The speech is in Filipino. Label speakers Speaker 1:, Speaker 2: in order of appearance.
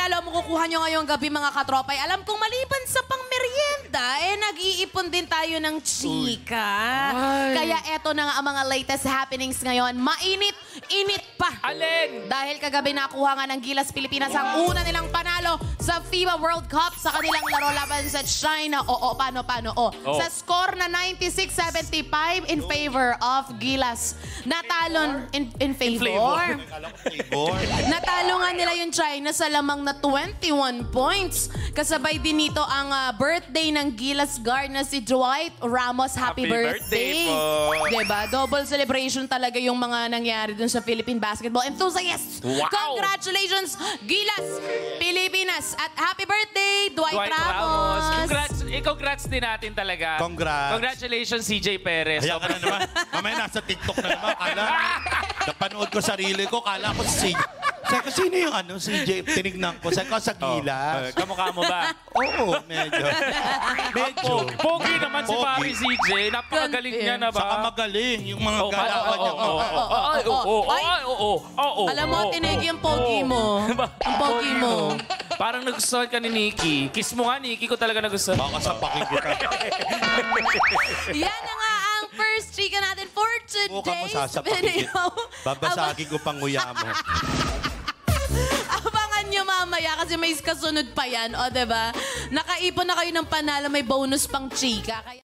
Speaker 1: regalo mo kukuha nyo ngayong gabi, mga katropay? Alam kong maliban sa pang-merienda, nag-iipon din tayo ng chika. Kaya eto na nga ang mga latest happenings ngayon. Mainit pa.
Speaker 2: Alin?
Speaker 1: Dahil kagabi nakuha nga ng Gilas Pilipinas ang una nilang panalo sa FIBA World Cup sa kanilang laro laban sa China. Paano? Sa score na 96-75 in favor of Gilas. Natalon in favor. Natalo nga nila yung China sa lamang na 21 points. Kasabay din nito ang birthday ng Gilas guard na si Dwight Ramos. Happy birthday
Speaker 2: po.
Speaker 1: Diba? Double celebration talaga yung mga nangyari dun sa Philippine basketball enthusiasts.
Speaker 2: Wow!
Speaker 1: Congratulations, Gilas Pilipinas! At happy birthday, Dwight Ramos!
Speaker 2: Congrats din natin talaga.
Speaker 3: Congrats.
Speaker 2: Congratulations, CJ Perez.
Speaker 3: Ayan ka na naman. Mamaya nasa TikTok na naman. Kala, napanood ko sarili ko. Kala ko si Seko, sino yung CJ? Tinignan ko. Seko, sa Gilas.
Speaker 2: Kamukha mo ba?
Speaker 3: Oo, medyo.
Speaker 2: Pogi naman si
Speaker 3: Pogi.
Speaker 2: Papi CJ. Napakagaling niya na ba?
Speaker 3: Saka magaling. Yung mga galawan niya.
Speaker 1: Alam mo, tinigi ang pogi mo. Ang pogi mo.
Speaker 2: Parang nagustuhan ka ni Nikki. Kiss mo nga, Nikki, ko talaga nagustuhan.
Speaker 3: Baka sapakin kita.
Speaker 1: Yan na nga ang first chika natin for
Speaker 3: Mukha mo
Speaker 1: today's
Speaker 3: sasapakin
Speaker 1: video.
Speaker 3: kita. Babasagin ko pang nguya mo.
Speaker 1: Abangan nyo mamaya kasi may kasunod pa yan. O, diba? Nakaipon na kayo ng panalo, may bonus pang chika. Kaya